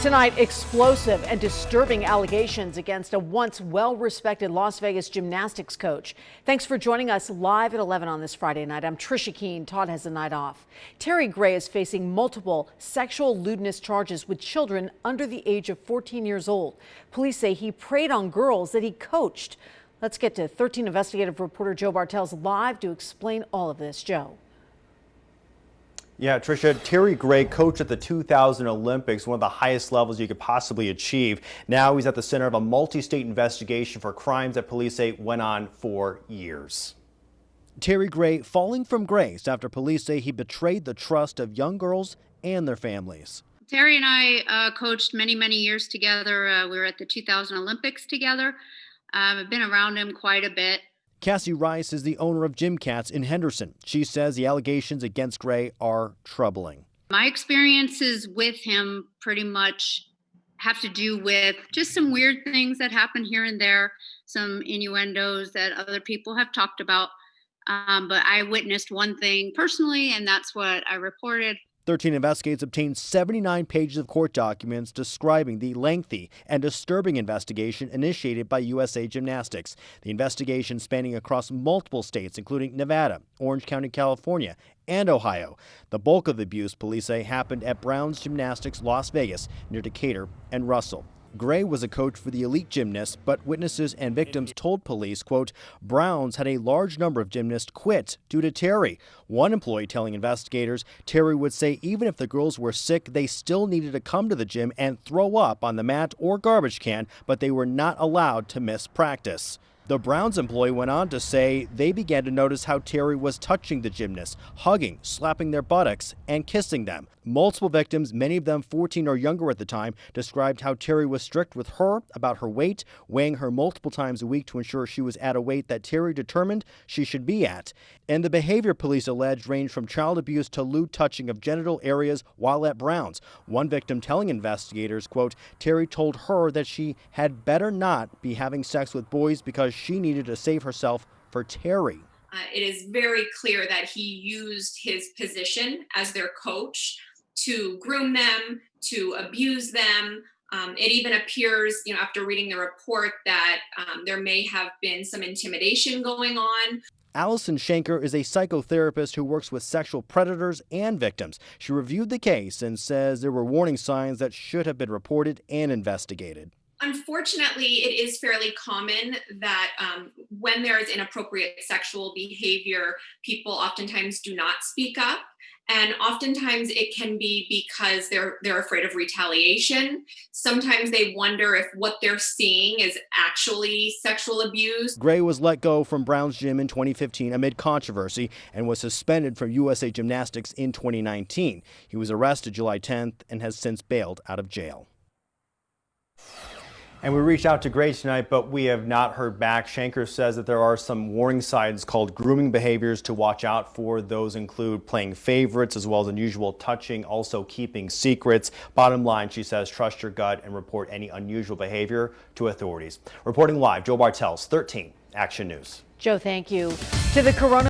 Tonight, explosive and disturbing allegations against a once well-respected Las Vegas gymnastics coach. Thanks for joining us live at 11 on this Friday night. I'm Trisha Keene. Todd has a night off. Terry Gray is facing multiple sexual lewdness charges with children under the age of 14 years old. Police say he preyed on girls that he coached. Let's get to 13 investigative reporter Joe Bartels live to explain all of this. Joe. Yeah, Tricia, Terry Gray coached at the 2000 Olympics, one of the highest levels you could possibly achieve. Now he's at the center of a multi-state investigation for crimes that police say went on for years. Terry Gray falling from grace after police say he betrayed the trust of young girls and their families. Terry and I coached many years together. We were at the 2000 Olympics together. I've been around him quite a bit. Cassie Rice is the owner of Gym Cats in Henderson. She says the allegations against Gray are troubling. My experiences with him pretty much have to do with just some weird things that happen here and there, some innuendos that other people have talked about. But I witnessed one thing personally, and that's what I reported. 13 investigators obtained 79 pages of court documents describing the lengthy and disturbing investigation initiated by USA Gymnastics. The investigation spanning across multiple states, including Nevada, Orange County, California, and Ohio. The bulk of the abuse, police say, happened at Brown's Gymnastics, Las Vegas, near Decatur and Russell. Gray was a coach for the elite gymnasts, but witnesses and victims told police, quote, Browns had a large number of gymnasts quit due to Terry. One employee telling investigators Terry would say even if the girls were sick, they still needed to come to the gym and throw up on the mat or garbage can, but they were not allowed to miss practice. The Browns employee went on to say they began to notice how Terry was touching the gymnasts, hugging, slapping their buttocks, and kissing them. Multiple victims, many of them 14 or younger at the time, described how Terry was strict with her about her weight, weighing her multiple times a week to ensure she was at a weight that Terry determined she should be at. And the behavior police alleged ranged from child abuse to lewd touching of genital areas while at Browns. One victim telling investigators, quote, Terry told her that she had better not be having sex with boys because she needed to save herself for Terry. It is very clear that he used his position as their coach to groom them, to abuse them. It even appears, after reading the report that there may have been some intimidation going on. Allison Shanker is a psychotherapist who works with sexual predators and victims. She reviewed the case and says there were warning signs that should have been reported and investigated. Unfortunately, it is fairly common that when there is inappropriate sexual behavior, people oftentimes do not speak up. And oftentimes it can be because they're afraid of retaliation. Sometimes they wonder if what they're seeing is actually sexual abuse. Gray was let go from Brown's Gym in 2015 amid controversy and was suspended from USA Gymnastics in 2019. He was arrested July 10th and has since bailed out of jail. And we reached out to Gray tonight, but we have not heard back. Shanker says that there are some warning signs called grooming behaviors to watch out for. Those include playing favorites as well as unusual touching, also keeping secrets. Bottom line, she says, trust your gut and report any unusual behavior to authorities. Reporting live, Joe Bartels, 13 Action News. Joe, thank you. To the corona